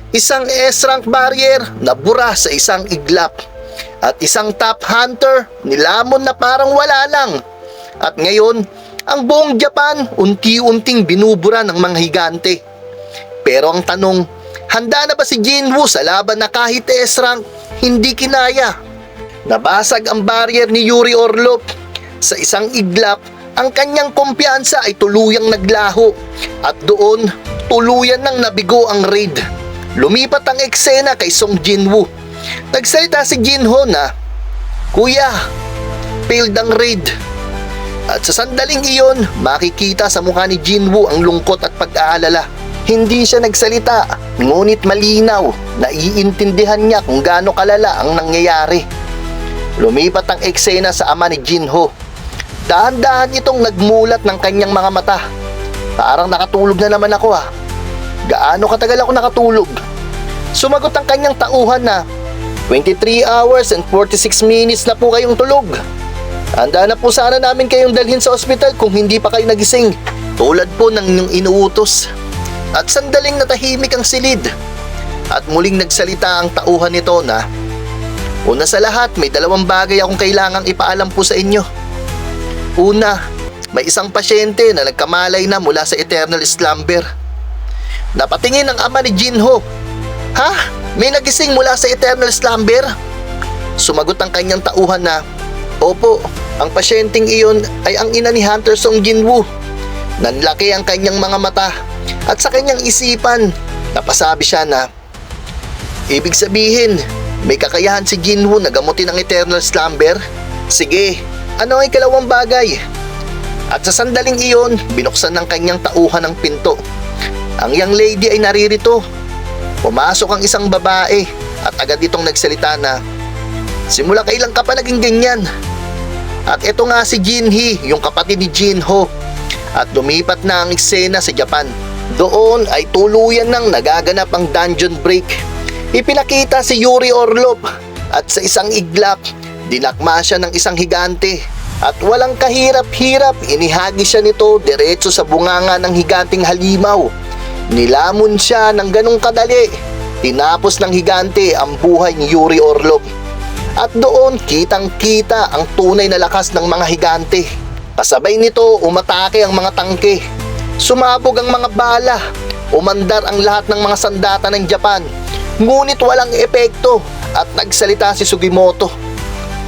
Isang S-rank barrier na bura sa isang iglap. At isang top hunter nilamon na parang wala lang. At ngayon, ang buong Japan unti-unting binubura ng mga higante. Pero ang tanong, handa na ba si Jinwoo sa laban na kahit S-rank hindi kinaya? Nabasag ang barrier ni Yuri Orlov. Sa isang iglap, ang kanyang kumpiyansa ay tuluyang naglaho. At doon, tuluyan nang nabigo ang raid. Lumipat ang eksena kay Song Jinwoo. Nagsalita si Jinho na, "Kuya, failed ang raid." At sa sandaling iyon, makikita sa mukha ni Jinwoo ang lungkot at pag-aalala. Hindi siya nagsalita, ngunit malinaw na iintindihan niya kung gaano kalala ang nangyayari. Lumipat ang eksena sa ama ni Jinho. Dahan-dahan itong nagmulat ng kanyang mga mata. Parang nakatulog na naman ako Gaano katagal ako nakatulog? Sumagot ang kanyang tauhan na, 23 hours and 46 minutes na po kayong tulog. Handa na po sana namin kayong dalhin sa ospital kung hindi pa kayo nagising, tulad po ng inyong inuutos. At sandaling natahimik ang silid. At muling nagsalita ang tauhan nito na, "Una sa lahat, may dalawang bagay akong kailangang ipaalam po sa inyo. Una, may isang pasyente na nagkamalay na mula sa eternal slumber." Napatingin ang ama ni Jinho. "Ha? May nagising mula sa eternal slumber?" Sumagot ang kanyang tauhan na, "Opo, ang pasyenteng iyon ay ang ina ni Hunter Song Jinwoo." Nanlaki ang kanyang mga mata at sa kanyang isipan, napasabi siya na, "Ibig sabihin, may kakayahan si Jinwoo na gamutin ang eternal slumber? Sige, ano ay kalawang bagay?" At sa sandaling iyon, binuksan ng kanyang tauhan ang pinto. Ang young lady ay naririto. Pumasok ang isang babae at agad itong nagsalita na, "Simula kailan ka pa naging ganyan?" At ito nga si Jinhee, yung kapatid ni Jinho. At lumipat na ang eksena sa Japan. Doon ay tuluyan nang nagaganap ang dungeon break. Ipinakita si Yuri Orlov at sa isang iglap, dinakma siya ng isang higante. At walang kahirap-hirap, inihagi siya nito diretso sa bunganga ng higanting halimaw. Nilamon siya ng ganong kadali. Tinapos ng higante ang buhay ni Yuri Orlov. At doon kitang-kita ang tunay na lakas ng mga higante. Kasabay nito umatake ang mga tangke. Sumabog ang mga bala. Umandar ang lahat ng mga sandata ng Japan. Ngunit walang epekto at nagsalita si Sugimoto.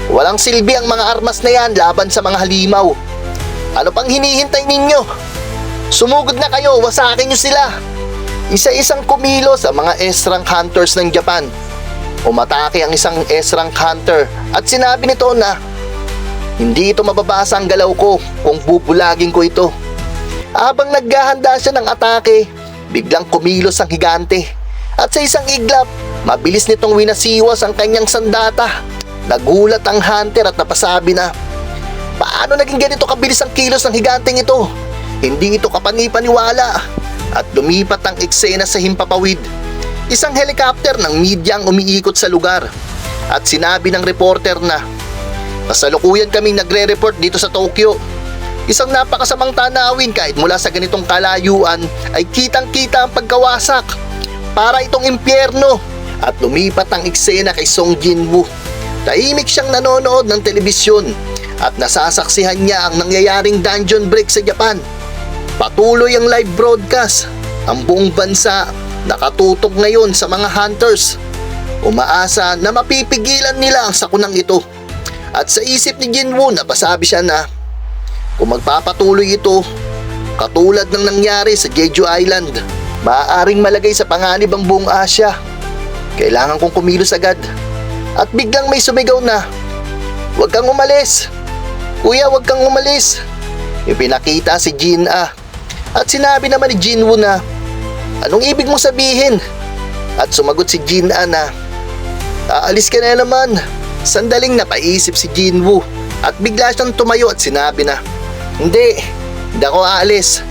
"Walang silbi ang mga armas na yan laban sa mga halimaw. Ano pang hinihintay ninyo? Sumugod na kayo, wasakin nyo sila." Isa-isang kumilos ang mga S-rank hunters ng Japan. Umatake ang isang S-rank hunter at sinabi nito na, "Hindi ito mababasa ang galaw ko kung bubulagin ko ito." Habang naghahanda siya ng atake, biglang kumilos ang higante. At sa isang iglap, mabilis nitong winasiwas ang kanyang sandata. Nagulat ang hunter at napasabi na, "Paano naging ganito kabilis ang kilos ng higanteng ito? Hindi ito kapani-paniwala." At lumipat ang eksena sa himpapawid. Isang helicopter ng media ang umiikot sa lugar. At sinabi ng reporter na, "Kasalukuyan kaming nagre-report dito sa Tokyo. Isang napakasamang tanawin kahit mula sa ganitong kalayuan ay kitang-kita ang pagkawasak. Para itong impyerno." At lumipat ang eksena kay Song Jinwoo. Tahimik siyang nanonood ng telebisyon at nasasaksihan niya ang nangyayaring dungeon break sa Japan. Patuloy ang live broadcast. Ang buong bansa nakatutok ngayon sa mga hunters. Umaasa na mapipigilan nila ang sakunang ito. At sa isip ni Jinwoo, napasabi siya na kung magpapatuloy ito, katulad ng nangyari sa Jeju Island, maaaring malagay sa panganib ang buong Asya. Kailangan kong kumilos agad. At biglang may sumigaw na, "Huwag kang umalis! Kuya, huwag kang umalis!" Ipinakita si Jin-ah. At sinabi naman ni Jinwoo na, "Anong ibig mong sabihin?" At sumagot si Jin-ah na, "Aalis ka na naman." Sandaling napaisip si Jinwoo at bigla siyang tumayo at sinabi na, Hindi ako aalis.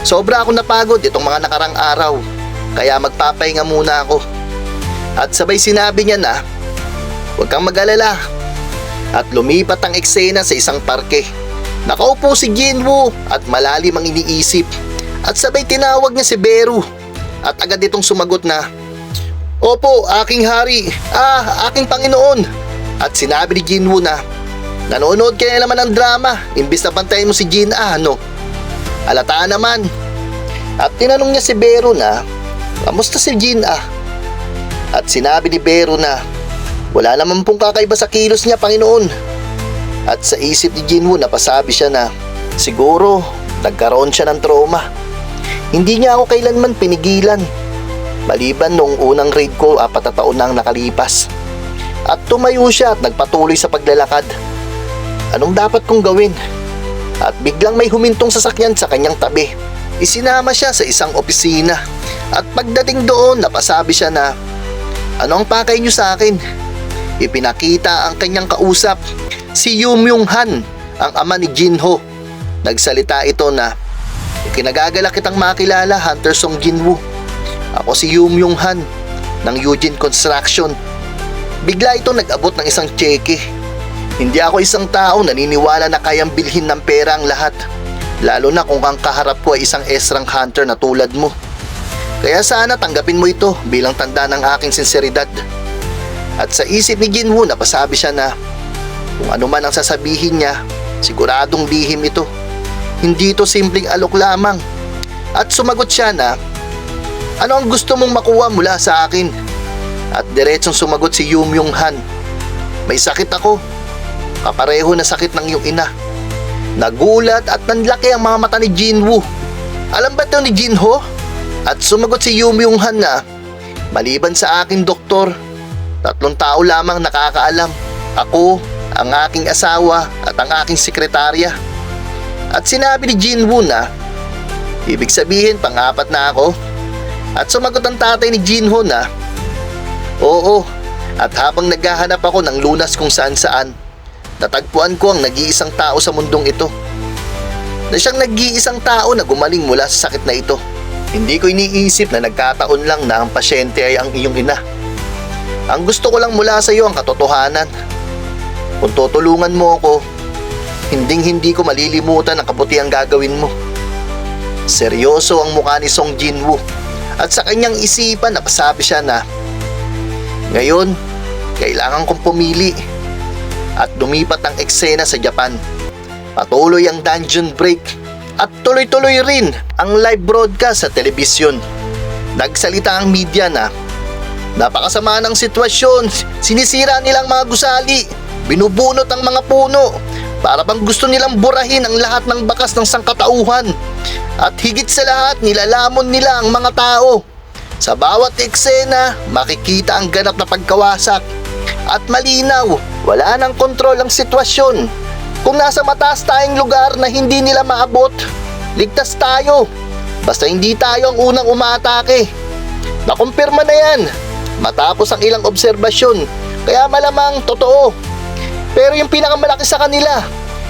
Sobra akong napagod itong mga nakarang araw, kaya magpapahinga muna ako." At sabay sinabi niya na, "Huwag kang mag-alala." At lumipat ang eksena sa isang parke. Nakaupo si Jinwoo at malalim ang iniisip. At sabay tinawag niya si Beru. At agad itong sumagot na, Opo, aking hari. Aking Panginoon. At sinabi ni Jinwoo na, nanonood ka na naman ng drama, imbis na bantayan mo si Jin no? Halata naman. At tinanong niya si Beru na, kamusta si Jin At sinabi ni Beru na, wala naman pong kakaiba sa kilos niya, Panginoon. At sa isip ni Jinwoo napasabi siya na, siguro nagkaroon siya ng trauma. Hindi niya ako kailanman pinigilan. Maliban nung unang raid ko 4 na taon na ang nakalipas. At tumayo siya at nagpatuloy sa paglalakad. Anong dapat kong gawin? At biglang may humintong sasakyan sa kanyang tabi. Isinama siya sa isang opisina. At pagdating doon napasabi siya na, ano ang pakay niyo sa akin? Ipinakita ang kanyang kausap, si Yoo Myung-han, ang ama ni Jinho. Nagsalita ito na, kinagagala kitang makilala, Hunter Song Jinwoo. Ako si Yoo Myung-han ng Eugene Construction. Bigla itong nag-abot ng isang tseke. Hindi ako isang tao naniniwala na kayang bilhin ng pera ang lahat. Lalo na kung ang kaharap ko ay isang S-rank hunter na tulad mo. Kaya sana tanggapin mo ito bilang tanda ng aking sinseridad. At sa isip ni Jinwoo napasabi siya na, kung ano man ang sasabihin niya, siguradong lihim ito. Hindi ito simpleng alok lamang. At sumagot siya na, ano ang gusto mong makuha mula sa akin? At diretsong sumagot si Yoo Myung-han, may sakit ako. Kapareho na sakit ng iyong ina. Nagulat at nanlaki ang mga mata ni Jinwoo. Alam ba ito ni Jinho? At sumagot si Yoo Myung-han na, maliban sa aking doktor, 3 tao lamang nakakaalam. Ako, ang aking asawa at ang aking sekretarya. At sinabi ni Jinwoo na, ibig sabihin pang-4 na ako? At sumagot ang tatay ni Jinho na, oo, at habang naghahanap ako ng lunas kung saan-saan, natagpuan ko ang nag-iisang tao sa mundong ito. Na siyang nag-iisang tao na gumaling mula sa sakit na ito. Hindi ko iniisip na nagkataon lang na ang pasyente ay ang iyong ina. Ang gusto ko lang mula sa iyo ang katotohanan. Kung tutulungan mo ako, hindi ko malilimutan ang kabutihang gagawin mo. Seryoso ang mukha ni Song Jinwoo. At sa kanyang isipan napasabi siya na, ngayon, kailangan kong pumili. At lumipat ang eksena sa Japan. Patuloy ang dungeon break. At tuloy-tuloy rin ang live broadcast sa telebisyon. Nagsalita ang media na, napakasama ng sitwasyon, sinisira nilang mga gusali, binubunot ang mga puno, para bang gusto nilang burahin ang lahat ng bakas ng sangkatauhan. At higit sa lahat, nilalamon nila ang mga tao. Sa bawat eksena, makikita ang ganap na pagkawasak. At malinaw, wala nang kontrol ang sitwasyon. Kung nasa mataas tayong lugar na hindi nila maabot, ligtas tayo. Basta hindi tayo ang unang umaatake. Nakumpirma na yan matapos ang ilang obserbasyon, kaya malamang totoo. Pero yung pinakamalaki sa kanila,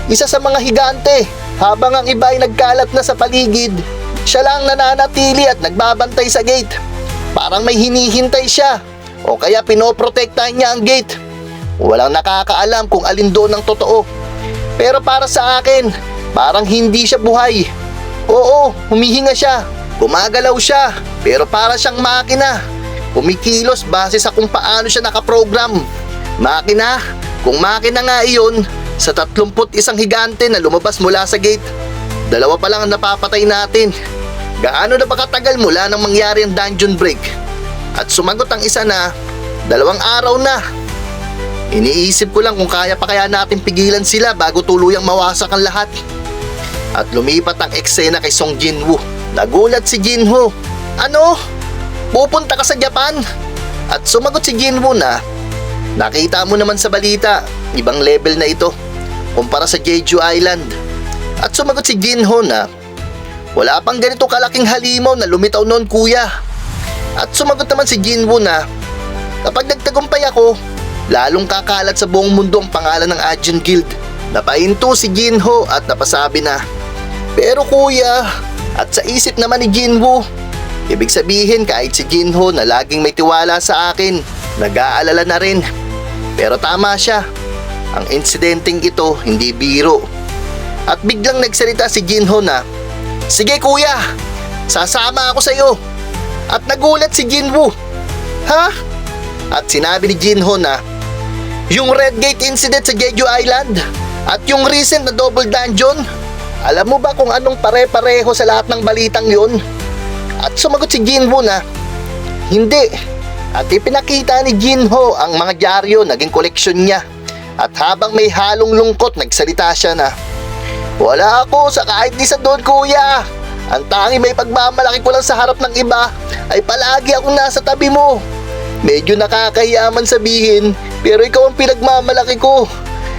isa sa mga higante, habang ang iba ay nagkalat na sa paligid, siya lang nananatili at nagbabantay sa gate. Parang may hinihintay siya, o kaya pinoprotektahan niya ang gate. Walang nakakaalam kung alin doon ang totoo. Pero para sa akin, parang hindi siya buhay. Oo, humihinga siya, gumagalaw siya, pero para siyang makina. Kumikilos base sa kung paano siya nakaprogram. Makina, kung makina nga iyon, sa 31 higante na lumabas mula sa gate, 2 pa lang ang napapatay natin. Gaano na ba katagal mula nang mangyari ang dungeon break? At sumagot ang isa na, 2 araw na. Iniisip ko lang kung kaya pa kaya natin pigilan sila bago tuluyang mawasak ang lahat. At lumipat ang eksena kay Song Jinwoo. Nagulat si Jinho. Ano? Pupunta ka sa Japan? At sumagot si Jinwoo na, nakita mo naman sa balita, ibang level na ito kumpara sa Jeju Island. At sumagot si Jinho na, wala pang ganito kalaking halimaw na lumitaw noon, kuya. At sumagot naman si Jinwoo na, kapag nagtagumpay ako, lalong kakalat sa buong mundo ang pangalan ng Ajin Guild. Napahinto si Jinho at napasabi na, pero kuya, at sa isip naman ni Jinwoo, ibig sabihin kahit si Jinho na laging may tiwala sa akin, nag-aalala na rin. Pero tama siya, ang insidenteng ito hindi biro. At biglang nagsalita si Jinho na, sige kuya, sasama ako sa iyo. At nagulat si Jinwoo. Ha? At sinabi ni Jinho na yung Red Gate incident sa Jeju Island at yung recent na double dungeon, alam mo ba kung anong pare-pareho sa lahat ng balitang yon? At sumagot si Jinwoo na hindi. At ipinakita ni Jinho ang mga dyaryo, naging koleksyon niya. At habang may halong lungkot, nagsalita siya na wala ako sa kahit isa doon, kuya. Ang tangi may pagmamalaki ko lang sa harap ng iba ay palagi akong nasa tabi mo. Medyo nakakahiyaman sabihin, pero ikaw ang pinagmamalaki ko.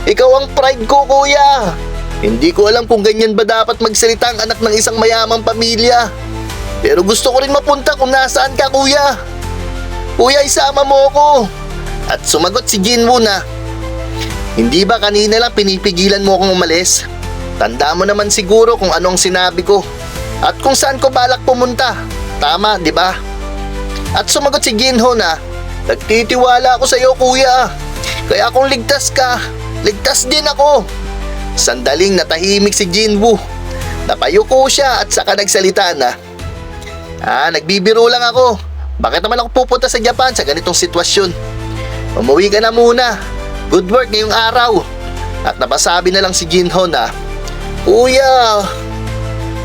Ikaw ang pride ko, kuya. Hindi ko alam kung ganyan ba dapat magsalita ang anak ng isang mayamang pamilya. Pero gusto ko rin mapunta kung nasaan ka, kuya. Kuya, isama mo ko. At sumagot si Jinwoo na hindi ba kanina lang pinipigilan mo akong umalis? Tanda mo naman siguro kung anong sinabi ko at kung saan ko balak pumunta. Tama, di ba? At sumagot si Jinho na nagtitiwala ako sa iyo, kuya. Kaya kung ligtas ka, ligtas din ako. Sandaling natahimik si Jinwoo. Napayuko siya at saka nagsalita na nagbibiro lang ako. Bakit naman ako pupunta sa Japan sa ganitong sitwasyon? Umuwi ka na muna. Good work ngayong araw. At napasabi na lang si Jinho na kuya.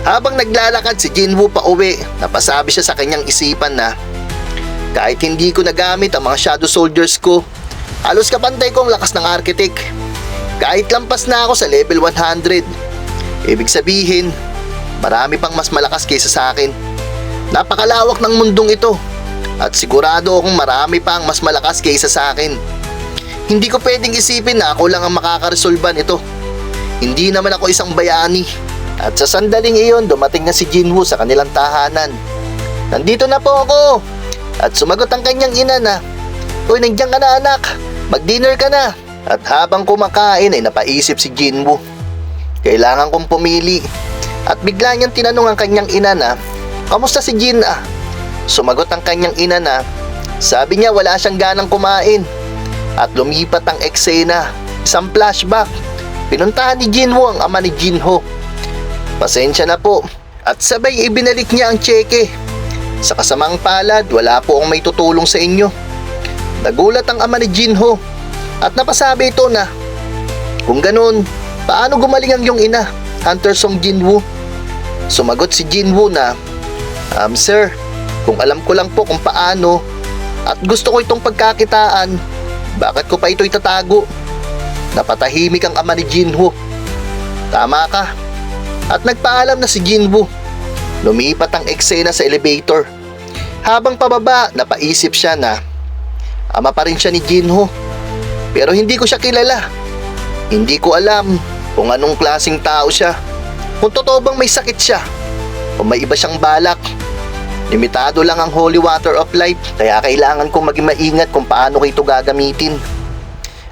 Habang naglalakad si Jinwoo pa uwi, napasabi siya sa kanyang isipan na kahit hindi ko nagamit ang mga shadow soldiers ko, halos kapantay ko ang lakas ng architect. Kahit lampas na ako sa level 100. Ibig sabihin, marami pang mas malakas kaysa sa akin. Napakalawak ng mundong ito at sigurado akong marami pang mas malakas kaysa sa akin. Hindi ko pwedeng isipin na ako lang ang makakaresolba nito. Hindi naman ako isang bayani. At sa sandaling iyon, dumating na si Jinwoo sa kanilang tahanan. Nandito na po ako. At sumagot ang kanyang ina na uy, nandiyan ka na anak. Mag-dinner ka na. At habang kumakain ay napaisip si Jinwoo. Kailangan kong pumili. At bigla niyang tinanong ang kanyang ina na kamusta si Jin ah? Sumagot ang kanyang ina na sabi niya wala siyang ganang kumain. At lumipat ang eksena. Isang flashback. Pinuntahan ni Jinwoo ang ama ni Jinho. Pasensya na po. At sabay ibinalik niya ang tseke. Sa kasamang palad, wala po akong may tutulong sa inyo. Nagulat ang ama ni Jinho. At napasabi ito na kung ganun, paano gumaling ang iyong ina, Hunter Song Jinwoo? Sumagot si Jinwoo na sir, kung alam ko lang po kung paano at gusto ko itong pagkakitaan, bakit ko pa ito itatago? Napatahimik ang ama ni Jinho. Tama ka. At nagpaalam na si Jinwoo. Lumipat ang eksena sa elevator. Habang pababa, napaisip siya na ama pa rin siya ni Jinho. Pero hindi ko siya kilala. Hindi ko alam kung anong klaseng tao siya. Kung totoo bang may sakit siya o may iba siyang balak. Limitado lang ang holy water of life, kaya kailangan kong maging maingat kung paano ko ito gagamitin.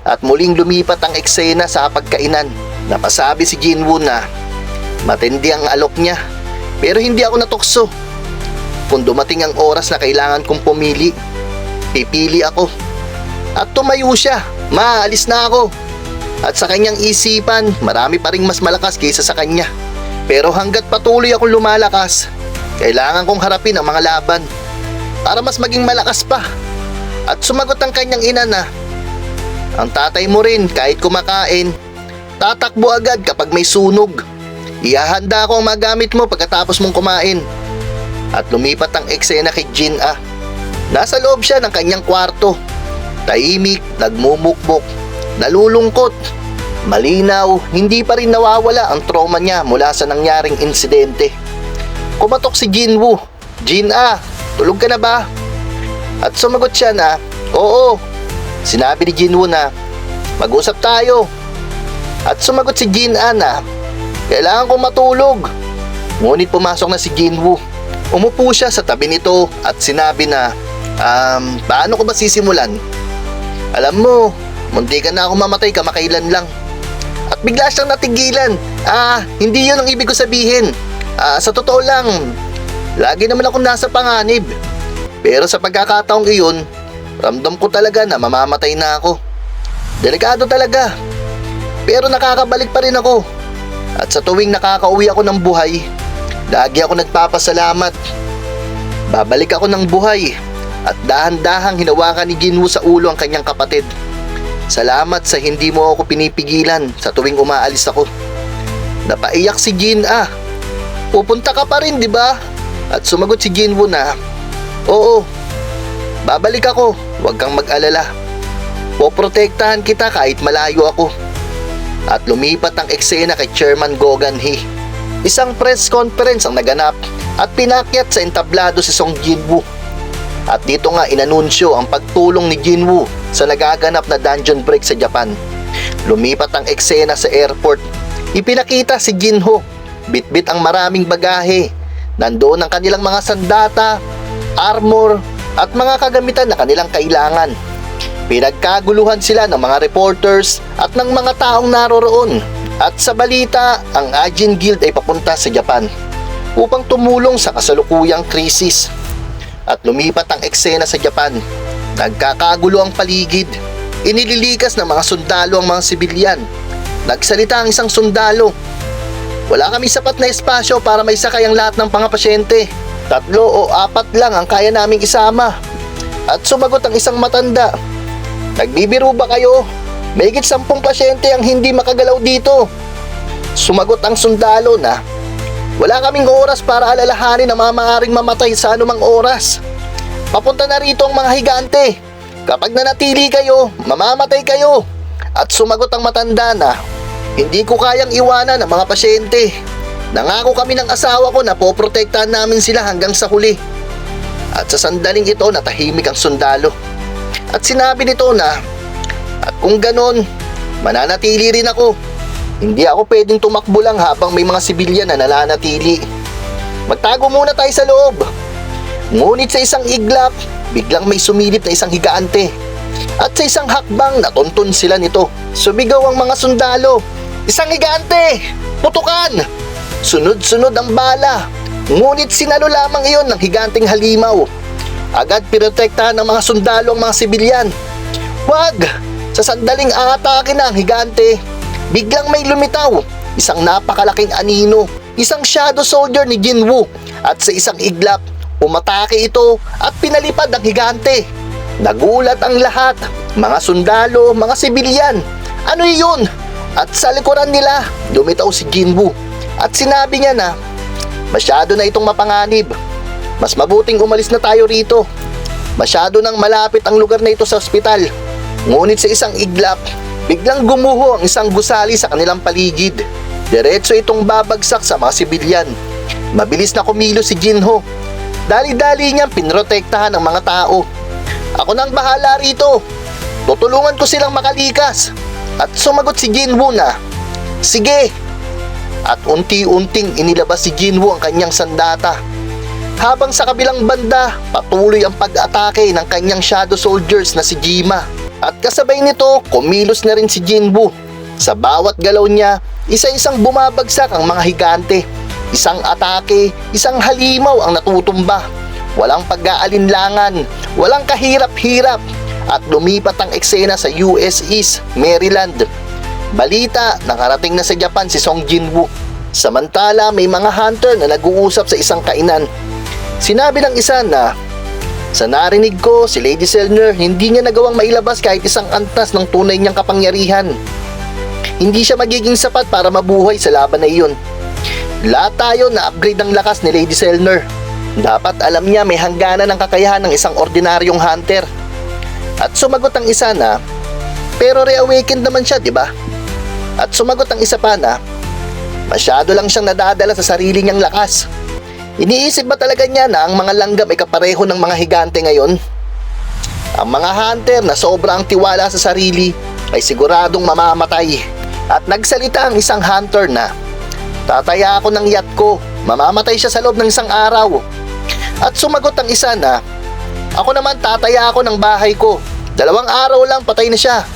At muling lumipat ang eksena sa pagkainan. Napasabi si Jinwoo na matindi ang alok niya, pero hindi ako natukso. Kung dumating ang oras na kailangan kong pumili, pipili ako. At tumayo siya, maalis na ako. At sa kanyang isipan, marami pa ring mas malakas kaysa sa kanya. Pero hanggat patuloy akong lumalakas, kailangan kong harapin ang mga laban para mas maging malakas pa. At sumagot ang kanyang ina na ang tatay mo rin kahit kumakain, tatakbo agad kapag may sunog. Ihahanda ko ang magamit mo pagkatapos mong kumain. At lumipat ang eksena kay Jin Ah. Nasa loob siya ng kanyang kwarto. Tahimik, nagmumukmok, nalulungkot. Malinaw, hindi pa rin nawawala ang trauma niya mula sa nangyaring insidente. Kumatok si Jinwoo. Jin Ah, tulog ka na ba? At sumagot siya na, oo. Sinabi ni Jinwoo na, mag-usap tayo. At sumagot si Jin Ah na, kailangan kong matulog. Ngunit pumasok na si Jinwoo. Umupo siya sa tabi nito at sinabi na, paano ko ba sisimulan? Alam mo, munti ka na ako mamatay kamakailan lang. At bigla siyang natigilan. Hindi yun ang ibig ko sabihin. Sa totoo lang, lagi naman akong nasa panganib. Pero sa pagkakataong iyon, ramdam ko talaga na mamamatay na ako. Delikado talaga. Pero nakakabalik pa rin ako. At sa tuwing nakakauwi ako ng buhay, lagi ako nagpapasalamat. Babalik ako ng buhay at dahan-dahang hinawakan ni Jinwoo sa ulo ang kanyang kapatid. Salamat sa hindi mo ako pinipigilan sa tuwing umaalis ako. Napaiyak si Jin-ah. Pupunta ka pa rin, di ba? At sumagot si Jinwoo na, oo, babalik ako, huwag kang mag-alala. Poprotektahan kita kahit malayo ako. At lumipat ang eksena kay Chairman Go Gun-hee. Isang press conference ang naganap at pinakyat sa entablado si Song Jinwoo. At dito nga inanunsyo ang pagtulong ni Jinwoo sa nagaganap na dungeon break sa Japan. Lumipat ang eksena sa airport. Ipinakita si Jinho, bitbit ang maraming bagahe. Nandoon ang kanilang mga sandata, armor, at mga kagamitan na kanilang kailangan. Pinagkaguluhan sila ng mga reporters at ng mga taong naroroon. At sa balita, ang Ajin Guild ay papunta sa Japan upang tumulong sa kasalukuyang krisis. At lumipat ang eksena sa Japan. Nagkakagulo ang paligid. Inililikas ng mga sundalo ang mga sibilyan. Nagsalita ang isang sundalo. Wala kami sapat na espasyo para may sakay ang lahat ng mga pasyente. 3 o 4 lang ang kaya naming isama. At sumagot ang isang matanda. Nagbibiro ba kayo? Mahigit 10 pasyente ang hindi makagalaw dito. Sumagot ang sundalo na, wala kaming oras para alalahanin ang mga maaaring mamatay sa anumang oras. Papunta na rito ang mga higante. Kapag nanatili kayo, mamamatay kayo. At sumagot ang matanda na, hindi ko kayang iwanan ang mga pasyente. Nangako kami ng asawa ko na poprotektahan namin sila hanggang sa huli. At sa sandaling ito natahimik ang sundalo. At sinabi nito na, at kung ganon, mananatili rin ako. Hindi ako pwedeng tumakbo lang habang may mga sibilyan na nananatili. Magtago muna tayo sa loob. Ngunit sa isang iglap, biglang may sumilip na isang higante. At sa isang hakbang, natuntun sila nito. Sumigaw ang mga sundalo, isang higante! Putukan! Sunod-sunod ang bala. Ngunit sinalo lamang iyon ng higanteng halimaw. Agad pinotektahan ng mga sundalo ang mga sibilyan. Wag! Sa sandaling aatake na ang higante, biglang may lumitaw. Isang napakalaking anino. Isang shadow soldier ni Jinwoo. At sa isang iglap, umatake ito at pinalipad ang higante. Nagulat ang lahat. Mga sundalo, mga sibilyan. Ano yun? At sa likuran nila, lumitaw si Jinwoo. At sinabi niya na, masyado na itong mapanganib. Mas mabuting umalis na tayo rito. Masyado nang malapit ang lugar na ito sa ospital. Ngunit sa isang iglap, biglang gumuho ang isang gusali sa kanilang paligid. Diretso itong babagsak sa mga sibilyan. Mabilis na kumilos si Jinho. Dali-dali niyang pinrotektahan ang mga tao. Ako nang bahala rito. Tutulungan ko silang makalikas. At sumagot si Jinwoo na, sige. At unti-unting inilabas si Jinwoo ang kanyang sandata. Habang sa kabilang banda, patuloy ang pag-atake ng kanyang shadow soldiers na si Jima. At kasabay nito, kumilos na rin si Jinwoo. Sa bawat galaw niya, isa-isang bumabagsak ang mga higante. Isang atake, isang halimaw ang natutumba. Walang pag-aalinlangan, walang kahirap-hirap. At lumipat ang eksena sa US East, Maryland. Balita, nakarating na sa Japan si Song Jinwoo. Samantala, may mga hunter na nag-uusap sa isang kainan. Sinabi ng isa na, sa narinig ko, si Lady Selner hindi niya nagawang mailabas kahit isang antas ng tunay niyang kapangyarihan. Hindi siya magiging sapat para mabuhay sa laban na iyon. Lahat tayo na-upgrade ng lakas ni Lady Selner. Dapat alam niya may hangganan ng kakayahan ng isang ordinaryong hunter. At sumagot ang isa na, pero reawakened naman siya, di ba? At sumagot ang isa pa na, masyado lang siyang nadadala sa sarili niyang lakas. Iniisip ba talaga niya na ang mga langgam ay kapareho ng mga higante ngayon? Ang mga hunter na sobrang tiwala sa sarili ay siguradong mamamatay. At nagsalita ang isang hunter na, tataya ako ng yacht ko, mamamatay siya sa loob ng isang araw. At sumagot ang isa na, ako naman tataya ako ng bahay ko, 2 araw lang patay na siya.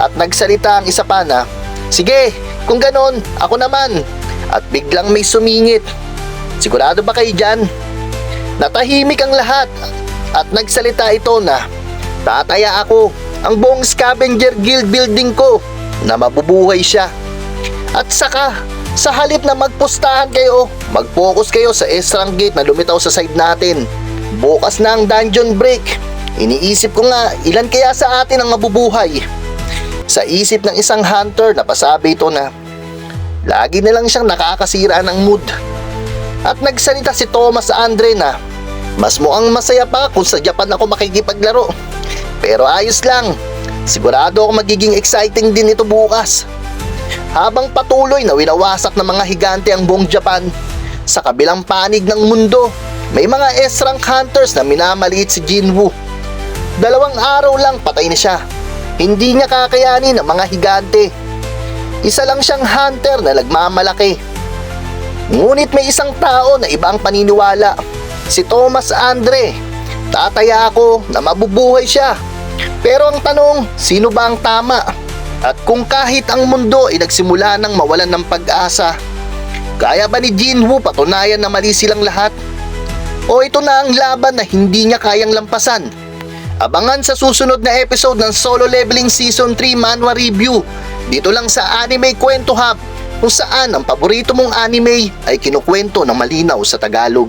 At nagsalita ang isa pa na, sige, kung ganon, ako naman. At biglang may sumingit. Sigurado ba kayo dyan? Natahimik ang lahat. At nagsalita ito na, tataya ako ang buong scavenger guild building ko na mabubuhay siya. At saka, sa halip na magpustahan kayo, mag-focus kayo sa estrang gate na lumitaw sa side natin. Bukas na ang dungeon break. Iniisip ko nga, ilan kaya sa atin ang mabubuhay? Sa isip ng isang hunter, napasabi ito na lagi na lang siyang nakakasira ng mood. At nagsalita si Thomas Andre na mas mukhang masaya pa kung sa Japan ako makikipaglaro. Pero ayos lang, sigurado ako magiging exciting din ito bukas. Habang patuloy na winawasak ng mga higante ang buong Japan, sa kabilang panig ng mundo, may mga S-rank hunters na minamaliit si Jinwoo. 2 araw lang patay na siya. Hindi niya kakayanin ang mga higante. Isa lang siyang hunter na nagmamalaki. Ngunit may isang tao na iba ang paniniwala. Si Thomas Andre. Tataya ako na mabubuhay siya. Pero ang tanong, sino ba ang tama? At kung kahit ang mundo ay nagsimula ng mawalan ng pag-asa, kaya ba ni Jinwoo patunayan na mali silang lahat? O ito na ang laban na hindi niya kayang lampasan? Abangan sa susunod na episode ng Solo Leveling Season 3 Manhwa Review dito lang sa Anime Kwento Hub, kung saan ang paborito mong anime ay kinukwento ng malinaw sa Tagalog.